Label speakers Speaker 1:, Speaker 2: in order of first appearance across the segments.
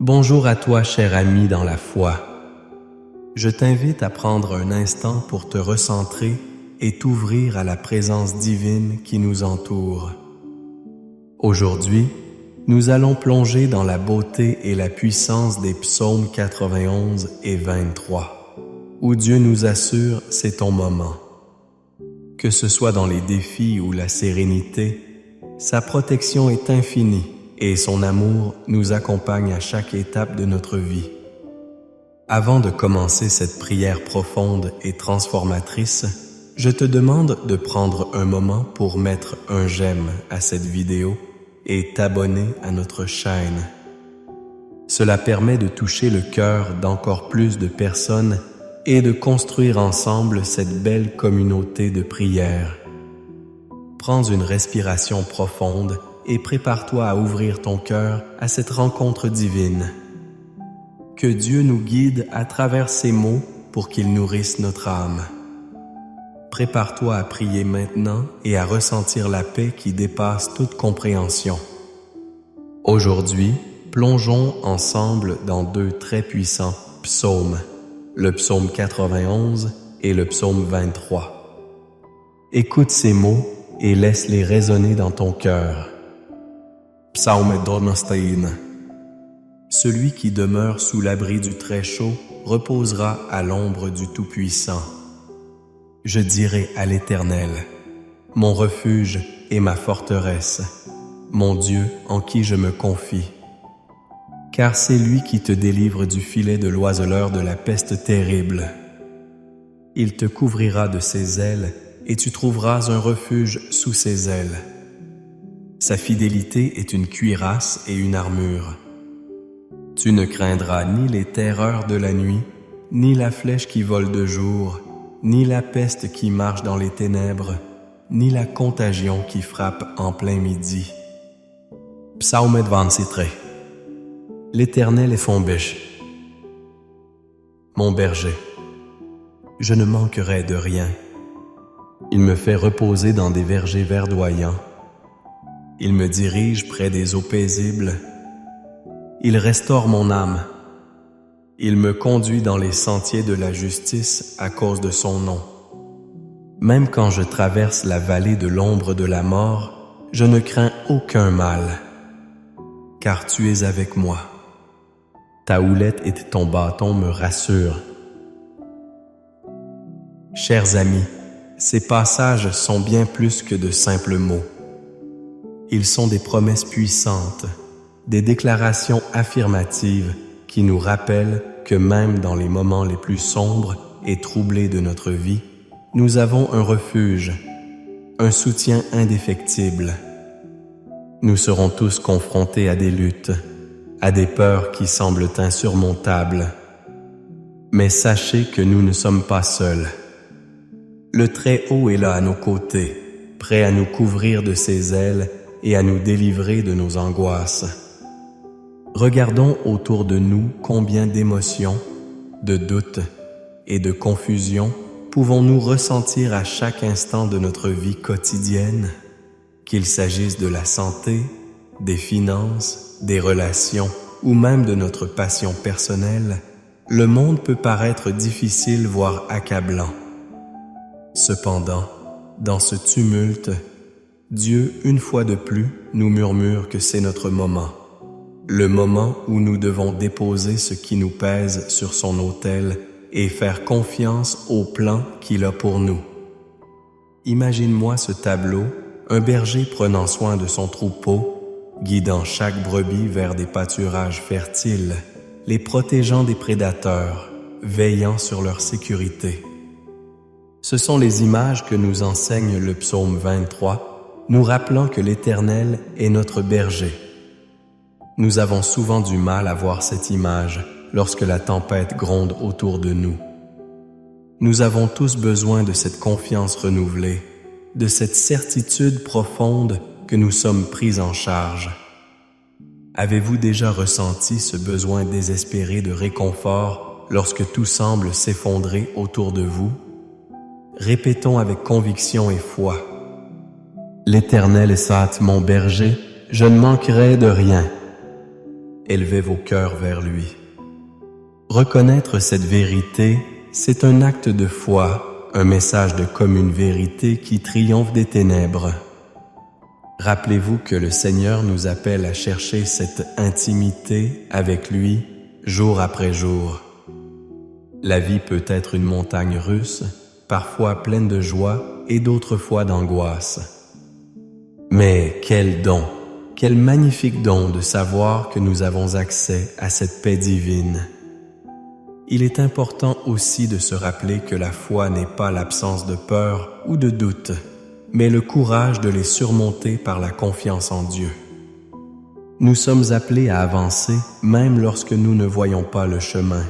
Speaker 1: Bonjour à toi, cher ami dans la foi. Je t'invite à prendre un instant pour te recentrer et t'ouvrir à la présence divine qui nous entoure. Aujourd'hui, nous allons plonger dans la beauté et la puissance des psaumes 91 et 23, où Dieu nous assure c'est ton moment. Que ce soit dans les défis ou la sérénité, sa protection est infinie et son amour nous accompagne à chaque étape de notre vie. Avant de commencer cette prière profonde et transformatrice, je te demande de prendre un moment pour mettre un j'aime à cette vidéo et t'abonner à notre chaîne. Cela permet de toucher le cœur d'encore plus de personnes et de construire ensemble cette belle communauté de prière. Prends une respiration profonde et prépare-toi à ouvrir ton cœur à cette rencontre divine. Que Dieu nous guide à travers ses mots pour qu'ils nourrissent notre âme. Prépare-toi à prier maintenant et à ressentir la paix qui dépasse toute compréhension. Aujourd'hui, plongeons ensemble dans deux très puissants psaumes, le psaume 91 et le psaume 23. Écoute ces mots et laisse-les résonner dans ton cœur. Psaume 91. Celui qui demeure sous l'abri du Très-Chaud reposera à l'ombre du Tout-Puissant. Je dirai à l'Éternel, mon refuge et ma forteresse, mon Dieu en qui je me confie. Car c'est lui qui te délivre du filet de l'oiseleur de la peste terrible. Il te couvrira de ses ailes et tu trouveras un refuge sous ses ailes. Sa fidélité est une cuirasse et une armure. Tu ne craindras ni les terreurs de la nuit, ni la flèche qui vole de jour, ni la peste qui marche dans les ténèbres, ni la contagion qui frappe en plein midi. Psaume 23. L'Éternel est mon berger. Mon berger. Je ne manquerai de rien. Il me fait reposer dans des vergers verdoyants. Il me dirige près des eaux paisibles. Il restaure mon âme. Il me conduit dans les sentiers de la justice à cause de son nom. Même quand je traverse la vallée de l'ombre de la mort, je ne crains aucun mal, car tu es avec moi. Ta houlette et ton bâton me rassurent. Chers amis, ces passages sont bien plus que de simples mots. Ils sont des promesses puissantes, des déclarations affirmatives qui nous rappellent que même dans les moments les plus sombres et troublés de notre vie, nous avons un refuge, un soutien indéfectible. Nous serons tous confrontés à des luttes, à des peurs qui semblent insurmontables. Mais sachez que nous ne sommes pas seuls. Le Très-Haut est là à nos côtés, prêt à nous couvrir de ses ailes et à nous délivrer de nos angoisses. Regardons autour de nous combien d'émotions, de doutes et de confusion pouvons-nous ressentir à chaque instant de notre vie quotidienne, qu'il s'agisse de la santé, des finances, des relations ou même de notre passion personnelle. Le monde peut paraître difficile voire accablant. Cependant, dans ce tumulte, Dieu, une fois de plus, nous murmure que c'est notre moment. Le moment où nous devons déposer ce qui nous pèse sur son autel et faire confiance au plan qu'il a pour nous. Imagine-moi ce tableau, un berger prenant soin de son troupeau, guidant chaque brebis vers des pâturages fertiles, les protégeant des prédateurs, veillant sur leur sécurité. Ce sont les images que nous enseigne le psaume 23, nous rappelant que l'Éternel est notre berger. Nous avons souvent du mal à voir cette image lorsque la tempête gronde autour de nous. Nous avons tous besoin de cette confiance renouvelée, de cette certitude profonde que nous sommes pris en charge. Avez-vous déjà ressenti ce besoin désespéré de réconfort lorsque tout semble s'effondrer autour de vous? Répétons avec conviction et foi. L'Éternel est soit mon berger, je ne manquerai de rien. Élevez vos cœurs vers lui. Reconnaître cette vérité, c'est un acte de foi, un message de commune vérité qui triomphe des ténèbres. Rappelez-vous que le Seigneur nous appelle à chercher cette intimité avec lui jour après jour. La vie peut être une montagne russe, parfois pleine de joie et d'autres fois d'angoisse. Mais quel don, quel magnifique don de savoir que nous avons accès à cette paix divine. Il est important aussi de se rappeler que la foi n'est pas l'absence de peur ou de doute, mais le courage de les surmonter par la confiance en Dieu. Nous sommes appelés à avancer même lorsque nous ne voyons pas le chemin.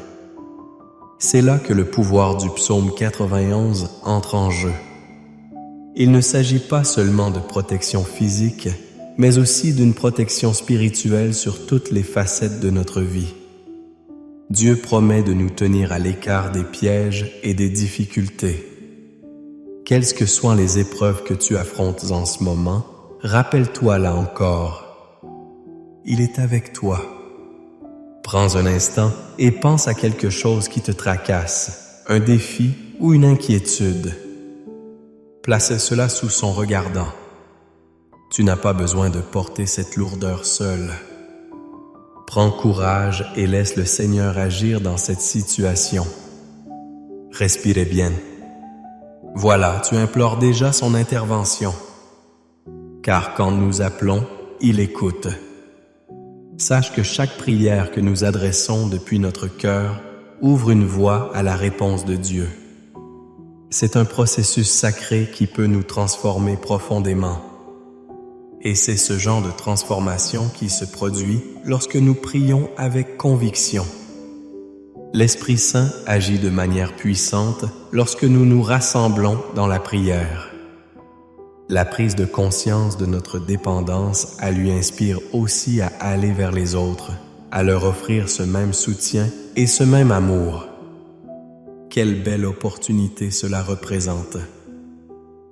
Speaker 1: C'est là que le pouvoir du psaume 91 entre en jeu. Il ne s'agit pas seulement de protection physique, mais aussi d'une protection spirituelle sur toutes les facettes de notre vie. Dieu promet de nous tenir à l'écart des pièges et des difficultés. Quelles que soient les épreuves que tu affrontes en ce moment, rappelle-toi là encore. Il est avec toi. Prends un instant et pense à quelque chose qui te tracasse, un défi ou une inquiétude. Place cela sous son regardant. Tu n'as pas besoin de porter cette lourdeur seul. Prends courage et laisse le Seigneur agir dans cette situation. Respirez bien. Voilà, tu implores déjà son intervention. Car quand nous appelons, il écoute. Sache que chaque prière que nous adressons depuis notre cœur ouvre une voie à la réponse de Dieu. C'est un processus sacré qui peut nous transformer profondément. Et c'est ce genre de transformation qui se produit lorsque nous prions avec conviction. L'Esprit Saint agit de manière puissante lorsque nous nous rassemblons dans la prière. La prise de conscience de notre dépendance lui inspire aussi à aller vers les autres, à leur offrir ce même soutien et ce même amour. Quelle belle opportunité cela représente!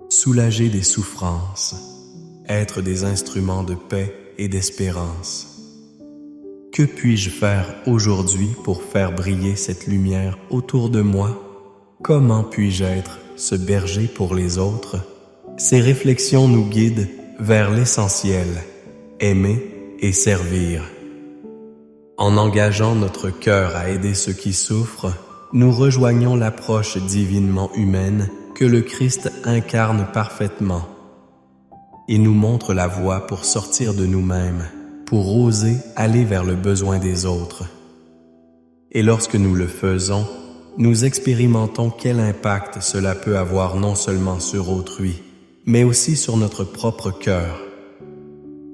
Speaker 1: Soulager des souffrances, être des instruments de paix et d'espérance. Que puis-je faire aujourd'hui pour faire briller cette lumière autour de moi? Comment puis-je être ce berger pour les autres? Ces réflexions nous guident vers l'essentiel, aimer et servir. En engageant notre cœur à aider ceux qui souffrent, nous rejoignons l'approche divinement humaine que le Christ incarne parfaitement. Il nous montre la voie pour sortir de nous-mêmes, pour oser aller vers le besoin des autres. Et lorsque nous le faisons, nous expérimentons quel impact cela peut avoir non seulement sur autrui, mais aussi sur notre propre cœur.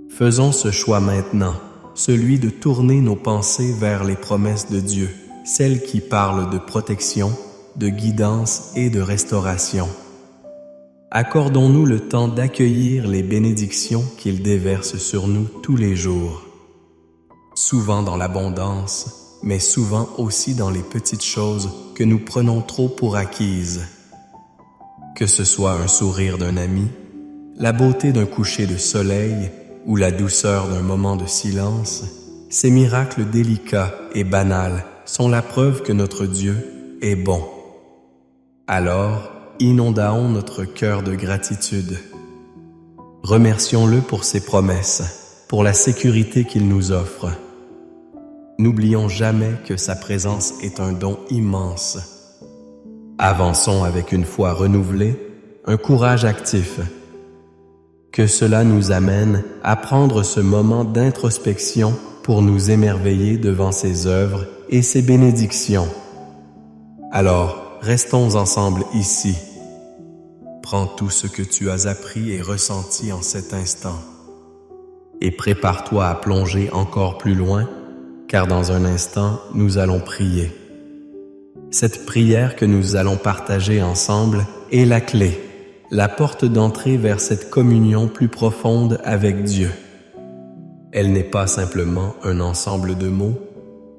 Speaker 1: Faisons ce choix maintenant, celui de tourner nos pensées vers les promesses de Dieu, celles qui parlent de protection, de guidance et de restauration. Accordons-nous le temps d'accueillir les bénédictions qu'il déverse sur nous tous les jours. Souvent dans l'abondance, mais souvent aussi dans les petites choses que nous prenons trop pour acquises. Que ce soit un sourire d'un ami, la beauté d'un coucher de soleil ou la douceur d'un moment de silence, ces miracles délicats et banals sont la preuve que notre Dieu est bon. Alors, inondons notre cœur de gratitude. Remercions-le pour ses promesses, pour la sécurité qu'il nous offre. N'oublions jamais que sa présence est un don immense. Avançons avec une foi renouvelée, un courage actif. Que cela nous amène à prendre ce moment d'introspection pour nous émerveiller devant ses œuvres et ses bénédictions. Alors, restons ensemble ici. Prends tout ce que tu as appris et ressenti en cet instant et prépare-toi à plonger encore plus loin, car dans un instant, nous allons prier. Cette prière que nous allons partager ensemble est la clé, la porte d'entrée vers cette communion plus profonde avec Dieu. Elle n'est pas simplement un ensemble de mots,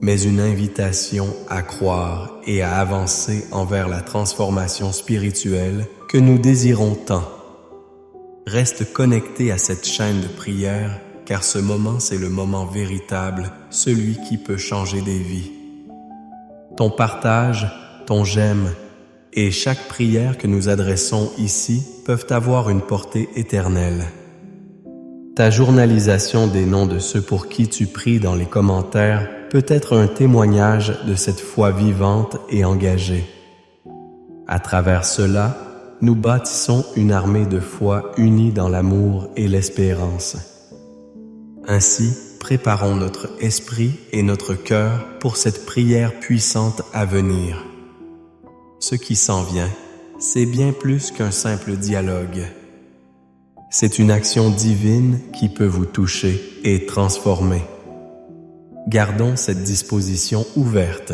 Speaker 1: mais une invitation à croire et à avancer envers la transformation spirituelle que nous désirons tant. Reste connecté à cette chaîne de prière, car ce moment, c'est le moment véritable, celui qui peut changer des vies. Ton partage, ton j'aime et chaque prière que nous adressons ici peuvent avoir une portée éternelle. Ta journalisation des noms de ceux pour qui tu pries dans les commentaires peut être un témoignage de cette foi vivante et engagée. À travers cela, nous bâtissons une armée de foi unie dans l'amour et l'espérance. Ainsi, préparons notre esprit et notre cœur pour cette prière puissante à venir. Ce qui s'en vient, c'est bien plus qu'un simple dialogue. C'est une action divine qui peut vous toucher et transformer. Gardons cette disposition ouverte.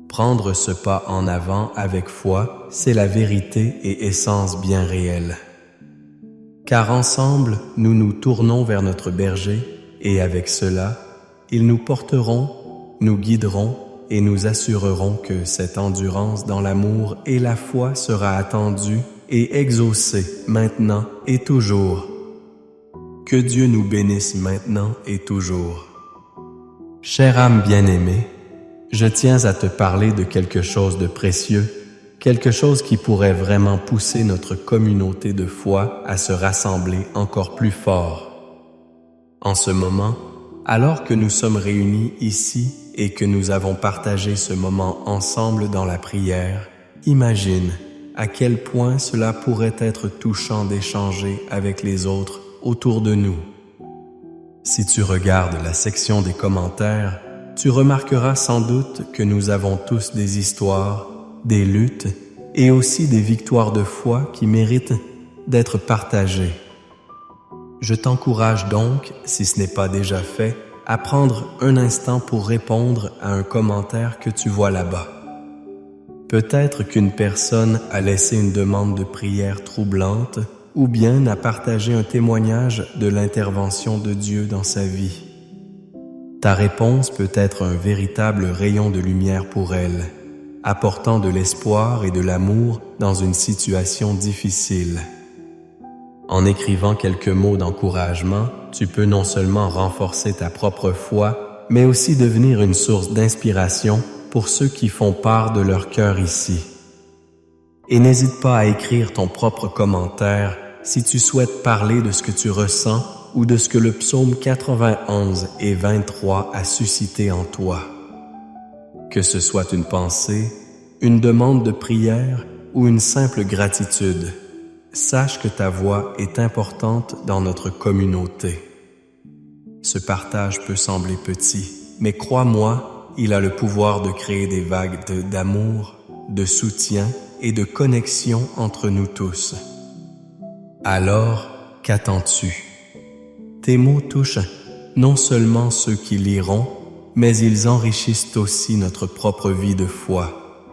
Speaker 1: Prendre ce pas en avant avec foi, c'est la vérité et essence bien réelle. Car ensemble, nous nous tournons vers notre berger et avec cela, ils nous porteront, nous guideront et nous assureront que cette endurance dans l'amour et la foi sera attendue et exaucée maintenant et toujours. Que Dieu nous bénisse maintenant et toujours. Chère âme bien-aimée, je tiens à te parler de quelque chose de précieux, quelque chose qui pourrait vraiment pousser notre communauté de foi à se rassembler encore plus fort. En ce moment, alors que nous sommes réunis ici et que nous avons partagé ce moment ensemble dans la prière, imagine à quel point cela pourrait être touchant d'échanger avec les autres autour de nous. Si tu regardes la section des commentaires, tu remarqueras sans doute que nous avons tous des histoires, des luttes et aussi des victoires de foi qui méritent d'être partagées. Je t'encourage donc, si ce n'est pas déjà fait, à prendre un instant pour répondre à un commentaire que tu vois là-bas. Peut-être qu'une personne a laissé une demande de prière troublante ou bien a partagé un témoignage de l'intervention de Dieu dans sa vie. Ta réponse peut être un véritable rayon de lumière pour elle, apportant de l'espoir et de l'amour dans une situation difficile. En écrivant quelques mots d'encouragement, tu peux non seulement renforcer ta propre foi, mais aussi devenir une source d'inspiration pour ceux qui font part de leur cœur ici. Et n'hésite pas à écrire ton propre commentaire si tu souhaites parler de ce que tu ressens ou de ce que le psaume 91 et 23 a suscité en toi. Que ce soit une pensée, une demande de prière ou une simple gratitude, sache que ta voix est importante dans notre communauté. Ce partage peut sembler petit, mais crois-moi, il a le pouvoir de créer des vagues d'amour, de soutien et de connexion entre nous tous. Alors, qu'attends-tu? Tes mots touchent non seulement ceux qui liront, mais ils enrichissent aussi notre propre vie de foi.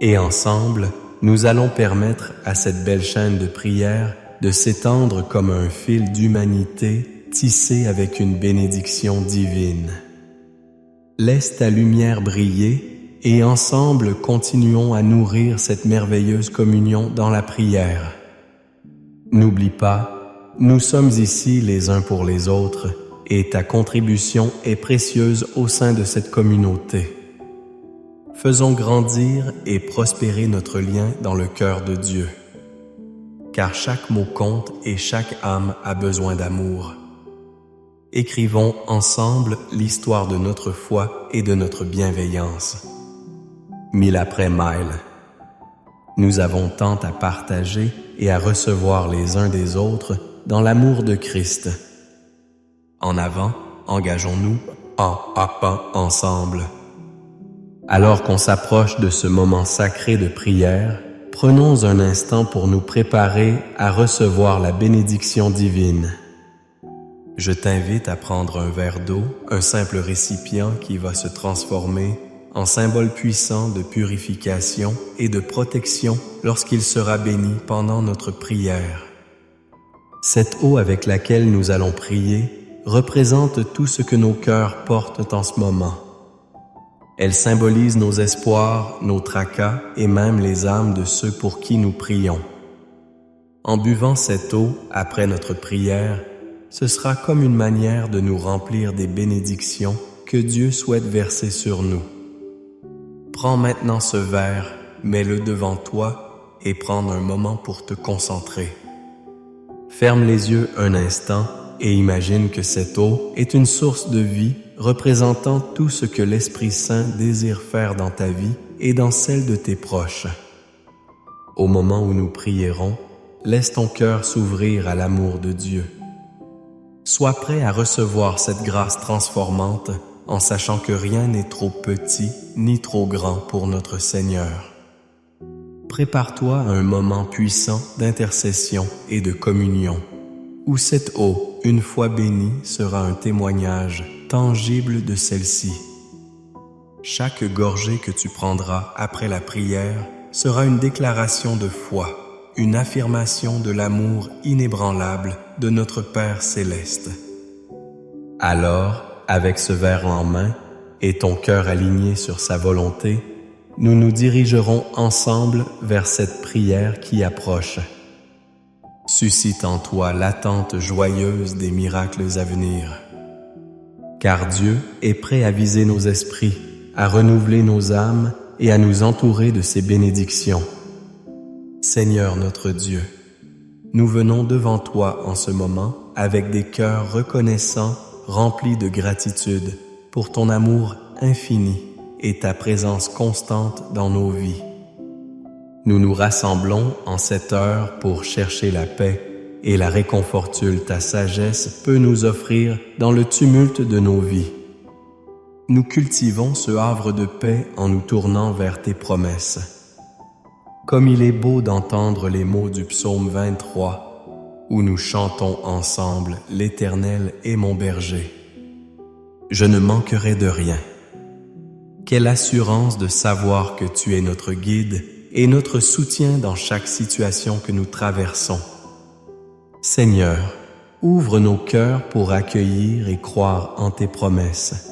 Speaker 1: Et ensemble, nous allons permettre à cette belle chaîne de prière de s'étendre comme un fil d'humanité tissé avec une bénédiction divine. Laisse ta lumière briller et ensemble continuons à nourrir cette merveilleuse communion dans la prière. N'oublie pas, nous sommes ici les uns pour les autres et ta contribution est précieuse au sein de cette communauté. Faisons grandir et prospérer notre lien dans le cœur de Dieu. Car chaque mot compte et chaque âme a besoin d'amour. Écrivons ensemble l'histoire de notre foi et de notre bienveillance. Mille après mille. Nous avons tant à partager et à recevoir les uns des autres dans l'amour de Christ. En avant, engageons-nous pas à pas ensemble. Alors qu'on s'approche de ce moment sacré de prière, prenons un instant pour nous préparer à recevoir la bénédiction divine. Je t'invite à prendre un verre d'eau, un simple récipient qui va se transformer en symbole puissant de purification et de protection lorsqu'il sera béni pendant notre prière. Cette eau avec laquelle nous allons prier représente tout ce que nos cœurs portent en ce moment. Elle symbolise nos espoirs, nos tracas et même les âmes de ceux pour qui nous prions. En buvant cette eau après notre prière, ce sera comme une manière de nous remplir des bénédictions que Dieu souhaite verser sur nous. Prends maintenant ce verre, mets-le devant toi et prends un moment pour te concentrer. Ferme les yeux un instant et imagine que cette eau est une source de vie représentant tout ce que l'Esprit Saint désire faire dans ta vie et dans celle de tes proches. Au moment où nous prierons, laisse ton cœur s'ouvrir à l'amour de Dieu. Sois prêt à recevoir cette grâce transformante en sachant que rien n'est trop petit ni trop grand pour notre Seigneur. Prépare-toi à un moment puissant d'intercession et de communion, où cette eau, une fois bénie, sera un témoignage tangible de celle-ci. Chaque gorgée que tu prendras après la prière sera une déclaration de foi, une affirmation de l'amour inébranlable de notre Père céleste. Alors, avec ce verre en main et ton cœur aligné sur sa volonté, nous nous dirigerons ensemble vers cette prière qui approche. Suscite en toi l'attente joyeuse des miracles à venir. Car Dieu est prêt à viser nos esprits, à renouveler nos âmes et à nous entourer de ses bénédictions. Seigneur notre Dieu, nous venons devant toi en ce moment avec des cœurs reconnaissants, remplis de gratitude pour ton amour infini et ta présence constante dans nos vies. Nous nous rassemblons en cette heure pour chercher la paix et la réconfortule ta sagesse peut nous offrir dans le tumulte de nos vies. Nous cultivons ce havre de paix en nous tournant vers tes promesses. Comme il est beau d'entendre les mots du psaume 23, où nous chantons ensemble « L'Éternel est mon berger ». Je ne manquerai de rien. Quelle assurance de savoir que tu es notre guide et notre soutien dans chaque situation que nous traversons. Seigneur, ouvre nos cœurs pour accueillir et croire en tes promesses.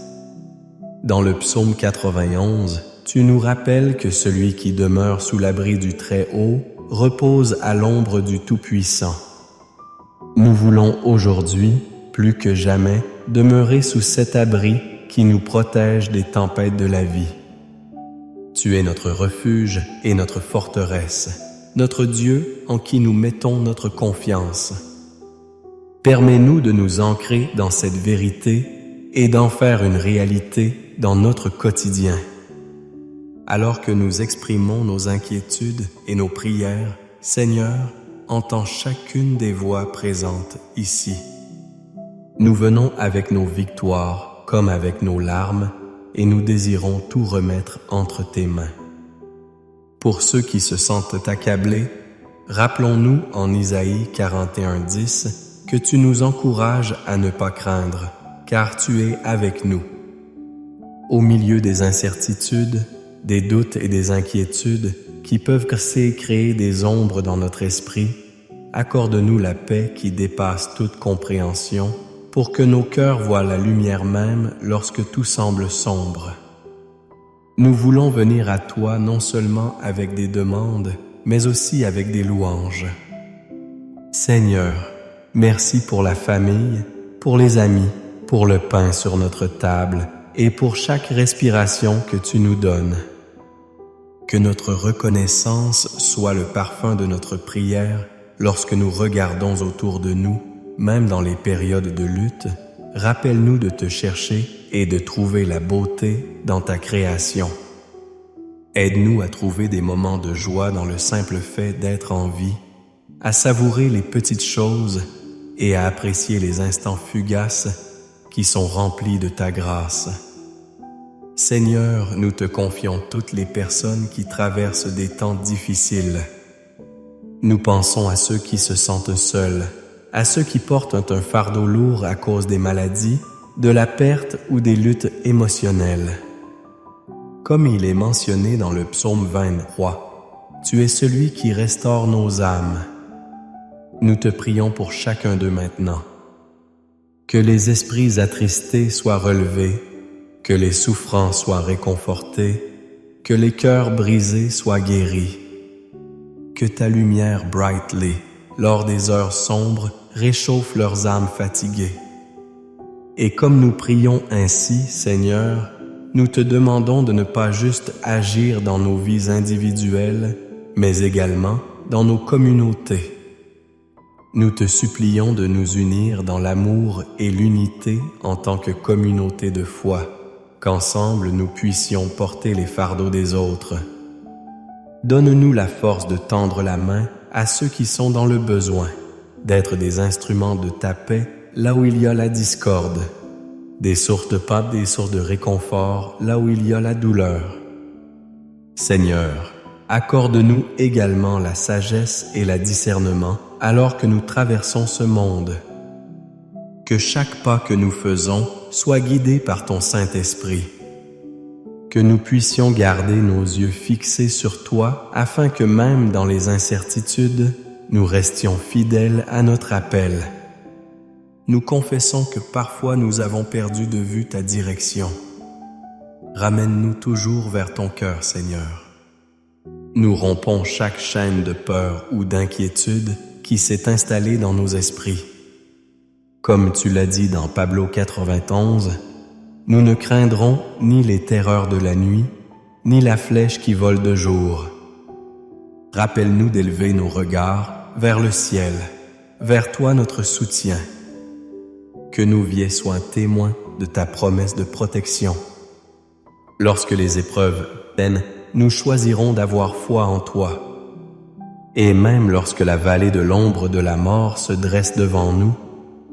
Speaker 1: Dans le psaume 91, tu nous rappelles que celui qui demeure sous l'abri du Très-Haut repose à l'ombre du Tout-Puissant. Nous voulons aujourd'hui, plus que jamais, demeurer sous cet abri qui nous protège des tempêtes de la vie. Tu es notre refuge et notre forteresse, notre Dieu en qui nous mettons notre confiance. Permets-nous de nous ancrer dans cette vérité et d'en faire une réalité dans notre quotidien. Alors que nous exprimons nos inquiétudes et nos prières, Seigneur, entends chacune des voix présentes ici. Nous venons avec nos victoires comme avec nos larmes et nous désirons tout remettre entre tes mains. Pour ceux qui se sentent accablés, rappelons-nous en Isaïe 41:10 que tu nous encourages à ne pas craindre, car tu es avec nous. Au milieu des incertitudes, des doutes et des inquiétudes qui peuvent créer des ombres dans notre esprit, accorde-nous la paix qui dépasse toute compréhension pour que nos cœurs voient la lumière même lorsque tout semble sombre. Nous voulons venir à toi non seulement avec des demandes, mais aussi avec des louanges. Seigneur, merci pour la famille, pour les amis, pour le pain sur notre table et pour chaque respiration que tu nous donnes. Que notre reconnaissance soit le parfum de notre prière lorsque nous regardons autour de nous, même dans les périodes de lutte. Rappelle-nous de te chercher et de trouver la beauté dans ta création. Aide-nous à trouver des moments de joie dans le simple fait d'être en vie, à savourer les petites choses et à apprécier les instants fugaces qui sont remplis de ta grâce. Seigneur, nous te confions toutes les personnes qui traversent des temps difficiles. Nous pensons à ceux qui se sentent seuls, à ceux qui portent un fardeau lourd à cause des maladies, de la perte ou des luttes émotionnelles. Comme il est mentionné dans le psaume 23, tu es celui qui restaure nos âmes. Nous te prions pour chacun d'eux maintenant. Que les esprits attristés soient relevés, que les souffrants soient réconfortés, que les cœurs brisés soient guéris. Que ta lumière brightly, lors des heures sombres, réchauffe leurs âmes fatiguées. Et comme nous prions ainsi, Seigneur, nous te demandons de ne pas juste agir dans nos vies individuelles, mais également dans nos communautés. Nous te supplions de nous unir dans l'amour et l'unité en tant que communauté de foi, qu'ensemble nous puissions porter les fardeaux des autres. Donne-nous la force de tendre la main à ceux qui sont dans le besoin, d'être des instruments de ta paix là où il y a la discorde, des sources de paix, des sources de réconfort là où il y a la douleur. Seigneur, accorde-nous également la sagesse et le discernement alors que nous traversons ce monde. Que chaque pas que nous faisons soit guidé par ton Saint-Esprit. Que nous puissions garder nos yeux fixés sur toi afin que même dans les incertitudes, nous restions fidèles à notre appel. Nous confessons que parfois nous avons perdu de vue ta direction. Ramène-nous toujours vers ton cœur, Seigneur. Nous rompons chaque chaîne de peur ou d'inquiétude qui s'est installée dans nos esprits. Comme tu l'as dit dans Pablo 91, nous ne craindrons ni les terreurs de la nuit, ni la flèche qui vole de jour. Rappelle-nous d'élever nos regards vers le ciel, vers toi notre soutien. Que nos vies soient témoins de ta promesse de protection. Lorsque les épreuves viennent, nous choisirons d'avoir foi en toi. Et même lorsque la vallée de l'ombre de la mort se dresse devant nous,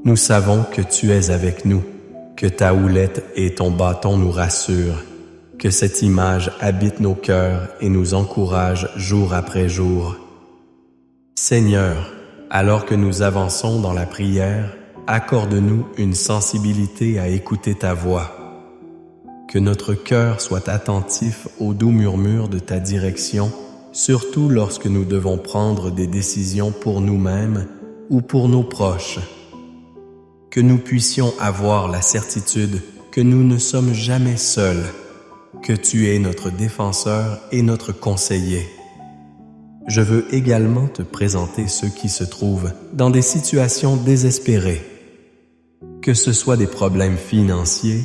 Speaker 1: nous savons que tu es avec nous, que ta houlette et ton bâton nous rassurent, que cette image habite nos cœurs et nous encourage jour après jour. Seigneur, alors que nous avançons dans la prière, accorde-nous une sensibilité à écouter ta voix. Que notre cœur soit attentif aux doux murmures de ta direction, surtout lorsque nous devons prendre des décisions pour nous-mêmes ou pour nos proches. Que nous puissions avoir la certitude que nous ne sommes jamais seuls, que tu es notre défenseur et notre conseiller. Je veux également te présenter ceux qui se trouvent dans des situations désespérées. Que ce soit des problèmes financiers,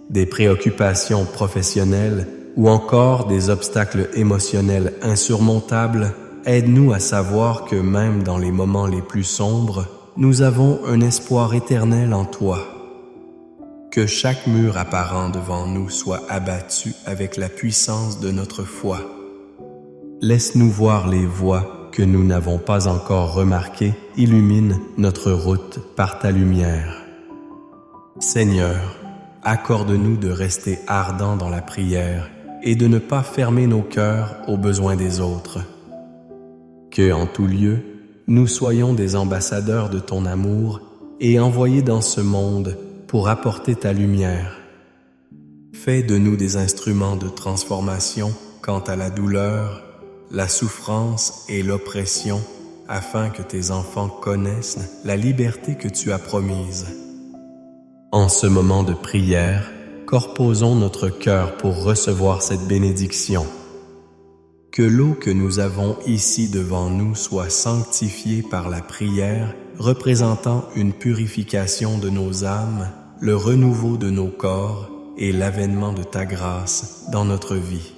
Speaker 1: des préoccupations professionnelles ou encore des obstacles émotionnels insurmontables, aide-nous à savoir que même dans les moments les plus sombres, nous avons un espoir éternel en toi. Que chaque mur apparent devant nous soit abattu avec la puissance de notre foi. Laisse-nous voir les voies que nous n'avons pas encore remarquées, illumine notre route par ta lumière. Seigneur, accorde-nous de rester ardents dans la prière et de ne pas fermer nos cœurs aux besoins des autres. Que, en tout lieu, nous soyons des ambassadeurs de ton amour et envoyés dans ce monde pour apporter ta lumière. Fais de nous des instruments de transformation quant à la douleur, la souffrance et l'oppression, afin que tes enfants connaissent la liberté que tu as promise. En ce moment de prière, corposons notre cœur pour recevoir cette bénédiction. Que l'eau que nous avons ici devant nous soit sanctifiée par la prière, représentant une purification de nos âmes, le renouveau de nos corps et l'avènement de ta grâce dans notre vie.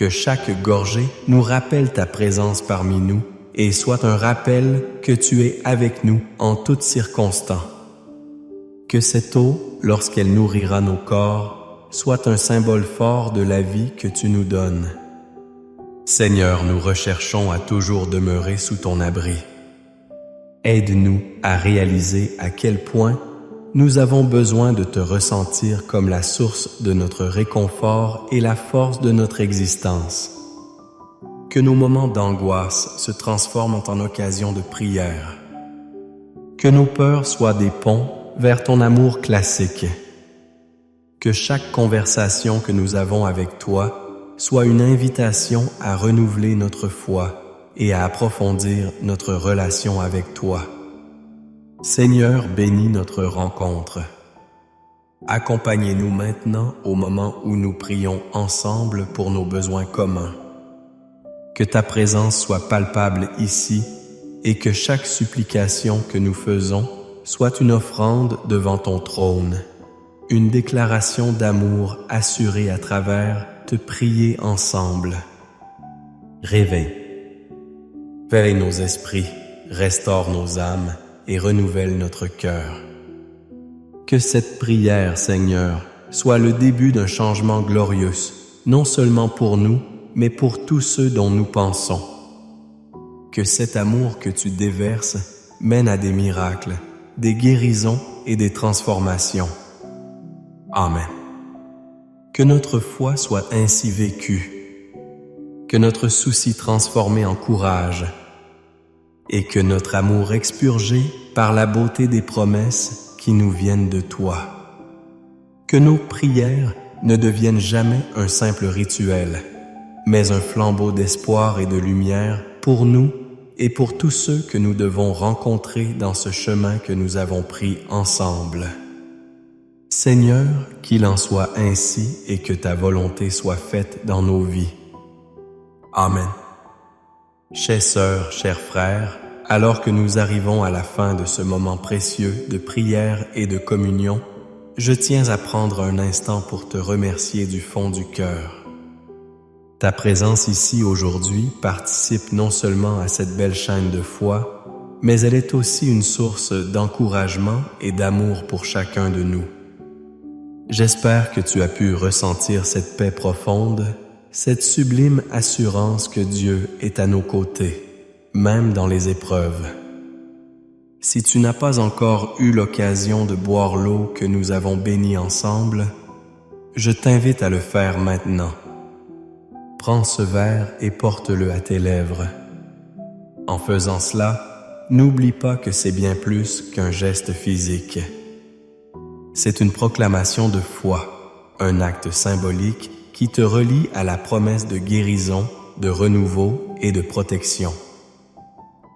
Speaker 1: Que chaque gorgée nous rappelle ta présence parmi nous et soit un rappel que tu es avec nous en toutes circonstances. Que cette eau, lorsqu'elle nourrira nos corps, soit un symbole fort de la vie que tu nous donnes. Seigneur, nous recherchons à toujours demeurer sous ton abri. Aide-nous à réaliser à quel point nous avons besoin de te ressentir comme la source de notre réconfort et la force de notre existence. Que nos moments d'angoisse se transforment en occasions de prière. Que nos peurs soient des ponts vers ton amour classique. Que chaque conversation que nous avons avec toi soit une invitation à renouveler notre foi et à approfondir notre relation avec toi. Seigneur, bénis notre rencontre. Accompagnez-nous maintenant au moment où nous prions ensemble pour nos besoins communs. Que ta présence soit palpable ici et que chaque supplication que nous faisons soit une offrande devant ton trône, une déclaration d'amour assurée à travers te prier ensemble. Réveille. Veille nos esprits, restaure nos âmes et renouvelle notre cœur. Que cette prière, Seigneur, soit le début d'un changement glorieux, non seulement pour nous, mais pour tous ceux dont nous pensons. Que cet amour que tu déverses mène à des miracles, des guérisons et des transformations. Amen. Que notre foi soit ainsi vécue, que notre souci transformé en courage, et que notre amour expurgé par la beauté des promesses qui nous viennent de toi. Que nos prières ne deviennent jamais un simple rituel, mais un flambeau d'espoir et de lumière pour nous et pour tous ceux que nous devons rencontrer dans ce chemin que nous avons pris ensemble. Seigneur, qu'il en soit ainsi et que ta volonté soit faite dans nos vies. Amen. Chères sœurs, chers frères, alors que nous arrivons à la fin de ce moment précieux de prière et de communion, je tiens à prendre un instant pour te remercier du fond du cœur. Ta présence ici aujourd'hui participe non seulement à cette belle chaîne de foi, mais elle est aussi une source d'encouragement et d'amour pour chacun de nous. J'espère que tu as pu ressentir cette paix profonde, cette sublime assurance que Dieu est à nos côtés, même dans les épreuves. Si tu n'as pas encore eu l'occasion de boire l'eau que nous avons bénie ensemble, je t'invite à le faire maintenant. Prends ce verre et porte-le à tes lèvres. En faisant cela, n'oublie pas que c'est bien plus qu'un geste physique. C'est une proclamation de foi, un acte symbolique qui te relie à la promesse de guérison, de renouveau et de protection.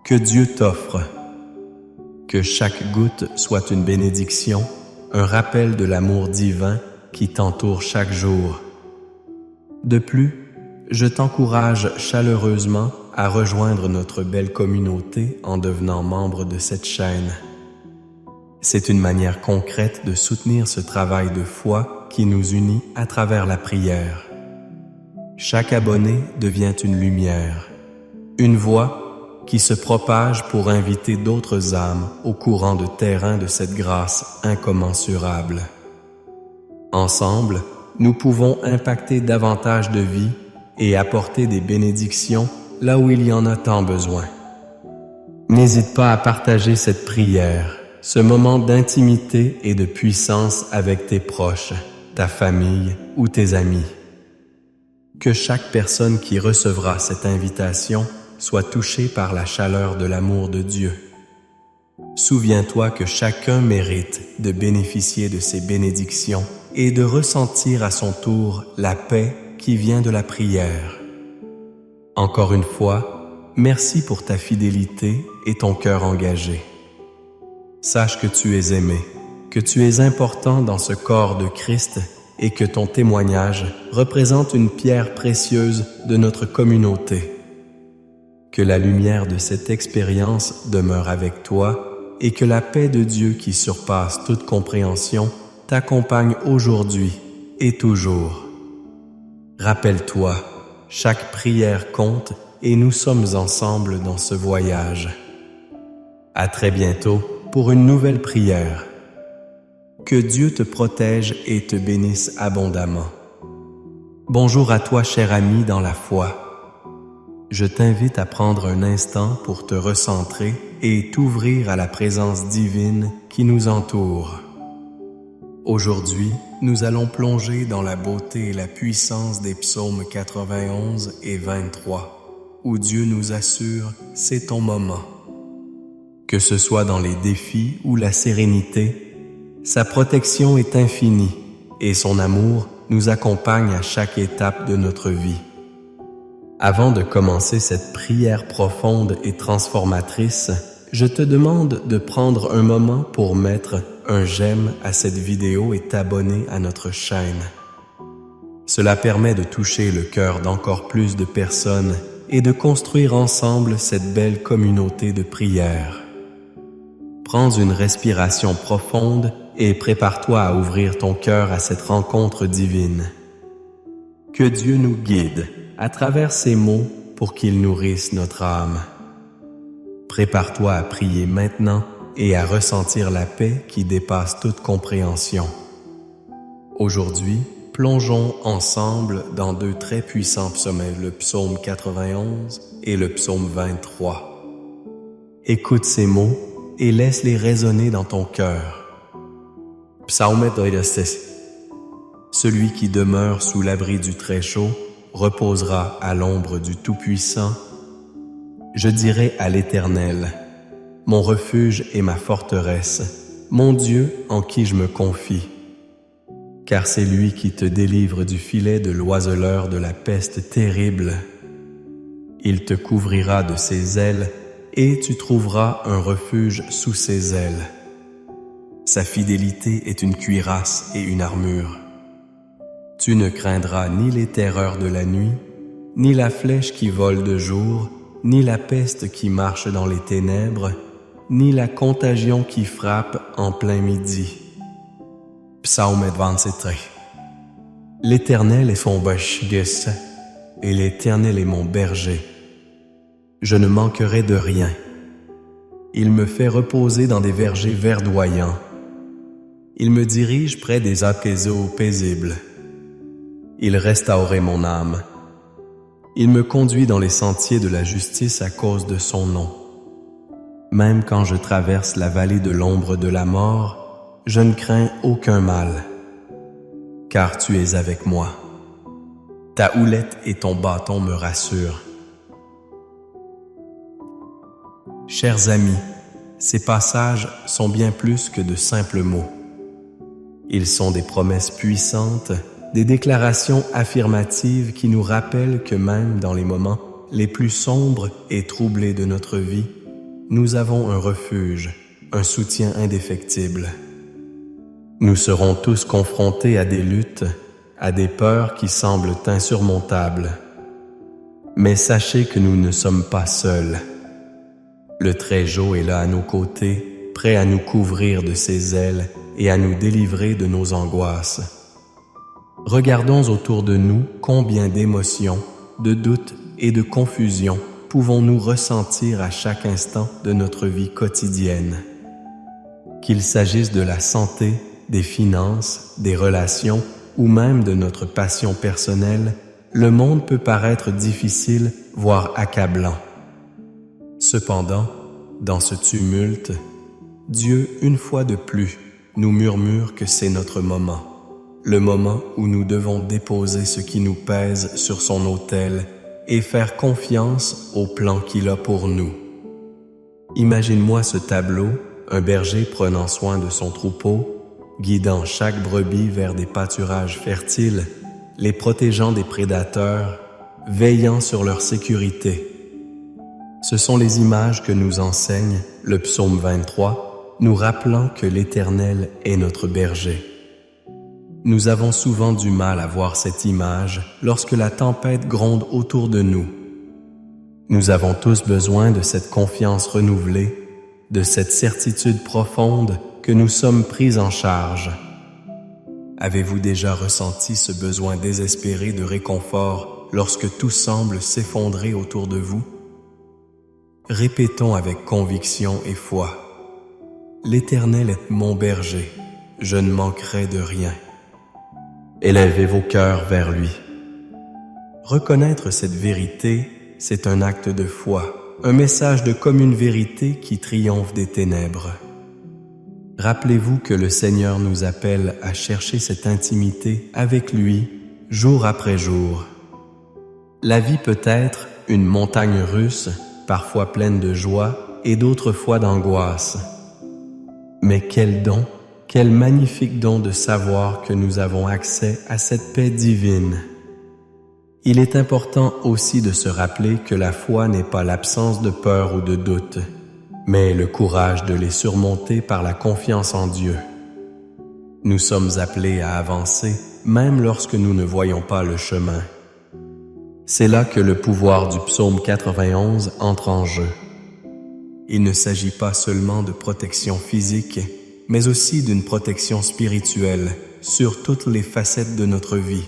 Speaker 1: Que Dieu t'offre. Que chaque goutte soit une bénédiction, un rappel de l'amour divin qui t'entoure chaque jour. De plus, je t'encourage chaleureusement à rejoindre notre belle communauté en devenant membre de cette chaîne. C'est une manière concrète de soutenir ce travail de foi qui nous unit à travers la prière. Chaque abonné devient une lumière, une voix qui se propage pour inviter d'autres âmes au courant de terrain de cette grâce incommensurable. Ensemble, nous pouvons impacter davantage de vies et apporter des bénédictions là où il y en a tant besoin. N'hésite pas à partager cette prière, ce moment d'intimité et de puissance avec tes proches, ta famille ou tes amis. Que chaque personne qui recevra cette invitation soit touchée par la chaleur de l'amour de Dieu. Souviens-toi que chacun mérite de bénéficier de ces bénédictions et de ressentir à son tour la paix qui vient de la prière. Encore une fois, merci pour ta fidélité et ton cœur engagé. Sache que tu es aimé, que tu es important dans ce corps de Christ et que ton témoignage représente une pierre précieuse de notre communauté. Que la lumière de cette expérience demeure avec toi et que la paix de Dieu qui surpasse toute compréhension t'accompagne aujourd'hui et toujours. Rappelle-toi, chaque prière compte et nous sommes ensemble dans ce voyage. À très bientôt pour une nouvelle prière. Que Dieu te protège et te bénisse abondamment. Bonjour à toi, cher ami dans la foi. Je t'invite à prendre un instant pour te recentrer et t'ouvrir à la présence divine qui nous entoure. Aujourd'hui, nous allons plonger dans la beauté et la puissance des psaumes 91 et 23, où Dieu nous assure « c'est ton moment ». Que ce soit dans les défis ou la sérénité, sa protection est infinie et son amour nous accompagne à chaque étape de notre vie. Avant de commencer cette prière profonde et transformatrice, je te demande de prendre un moment pour mettre un j'aime à cette vidéo et t'abonner à notre chaîne. Cela permet de toucher le cœur d'encore plus de personnes et de construire ensemble cette belle communauté de prière. Prends une respiration profonde et prépare-toi à ouvrir ton cœur à cette rencontre divine. Que Dieu nous guide à travers ces mots pour qu'ils nourrissent notre âme. Prépare-toi à prier maintenant et à ressentir la paix qui dépasse toute compréhension. Aujourd'hui, plongeons ensemble dans deux très puissants psaumes, le psaume 91 et le psaume 23. Écoute ces mots et laisse-les résonner dans ton cœur. Psaume 26. Celui qui demeure sous l'abri du Très-Chaud reposera à l'ombre du Tout-Puissant. Je dirai à l'Éternel, mon refuge et ma forteresse, mon Dieu en qui je me confie. Car c'est lui qui te délivre du filet de l'oiseleur de la peste terrible. Il te couvrira de ses ailes et tu trouveras un refuge sous ses ailes. Sa fidélité est une cuirasse et une armure. Tu ne craindras ni les terreurs de la nuit, ni la flèche qui vole de jour, ni la peste qui marche dans les ténèbres, ni la contagion qui frappe en plein midi. Psaume 23. L'Éternel est mon berger, et l'Éternel est mon berger. Je ne manquerai de rien. Il me fait reposer dans des vergers verdoyants. Il me dirige près des eaux paisibles. Il restaurait mon âme. Il me conduit dans les sentiers de la justice à cause de son nom. Même quand je traverse la vallée de l'ombre de la mort, je ne crains aucun mal, car tu es avec moi. Ta houlette et ton bâton me rassurent. Chers amis, ces passages sont bien plus que de simples mots. Ils sont des promesses puissantes, des déclarations affirmatives qui nous rappellent que même dans les moments les plus sombres et troublés de notre vie, nous avons un refuge, un soutien indéfectible. Nous serons tous confrontés à des luttes, à des peurs qui semblent insurmontables. Mais sachez que nous ne sommes pas seuls. Le Très-Haut est là à nos côtés, prêt à nous couvrir de ses ailes et à nous délivrer de nos angoisses. Regardons autour de nous combien d'émotions, de doutes et de confusions pouvons-nous ressentir à chaque instant de notre vie quotidienne. Qu'il s'agisse de la santé, des finances, des relations ou même de notre passion personnelle, le monde peut paraître difficile, voire accablant. Cependant, dans ce tumulte, Dieu, une fois de plus, nous murmure que c'est notre moment, le moment où nous devons déposer ce qui nous pèse sur son autel et faire confiance au plan qu'il a pour nous. Imagine-moi ce tableau, un berger prenant soin de son troupeau, guidant chaque brebis vers des pâturages fertiles, les protégeant des prédateurs, veillant sur leur sécurité. Ce sont les images que nous enseigne le psaume 23, nous rappelant que l'Éternel est notre berger. Nous avons souvent du mal à voir cette image lorsque la tempête gronde autour de nous. Nous avons tous besoin de cette confiance renouvelée, de cette certitude profonde que nous sommes pris en charge. Avez-vous déjà ressenti ce besoin désespéré de réconfort lorsque tout semble s'effondrer autour de vous? Répétons avec conviction et foi. L'Éternel est mon berger, je ne manquerai de rien. Élevez vos cœurs vers lui. Reconnaître cette vérité, c'est un acte de foi, un message de commune vérité qui triomphe des ténèbres. Rappelez-vous que le Seigneur nous appelle à chercher cette intimité avec lui, jour après jour. La vie peut être une montagne russe, parfois pleine de joie et d'autres fois d'angoisse. Mais quel don, quel magnifique don de savoir que nous avons accès à cette paix divine. Il est important aussi de se rappeler que la foi n'est pas l'absence de peur ou de doute, mais le courage de les surmonter par la confiance en Dieu. Nous sommes appelés à avancer, même lorsque nous ne voyons pas le chemin. C'est là que le pouvoir du psaume 91 entre en jeu. Il ne s'agit pas seulement de protection physique, mais aussi d'une protection spirituelle sur toutes les facettes de notre vie.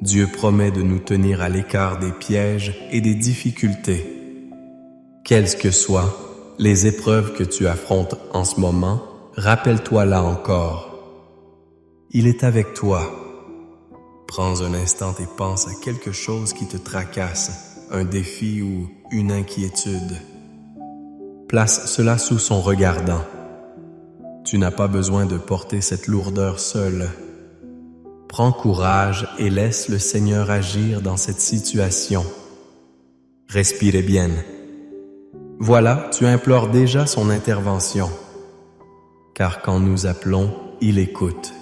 Speaker 1: Dieu promet de nous tenir à l'écart des pièges et des difficultés. Quelles que soient les épreuves que tu affrontes en ce moment, rappelle-toi là encore. Il est avec toi. Prends un instant et pense à quelque chose qui te tracasse, un défi ou une inquiétude. Place cela sous son regardant. Tu n'as pas besoin de porter cette lourdeur seul. Prends courage et laisse le Seigneur agir dans cette situation. Respirez bien. Voilà, tu implores déjà son intervention. Car quand nous appelons, il écoute.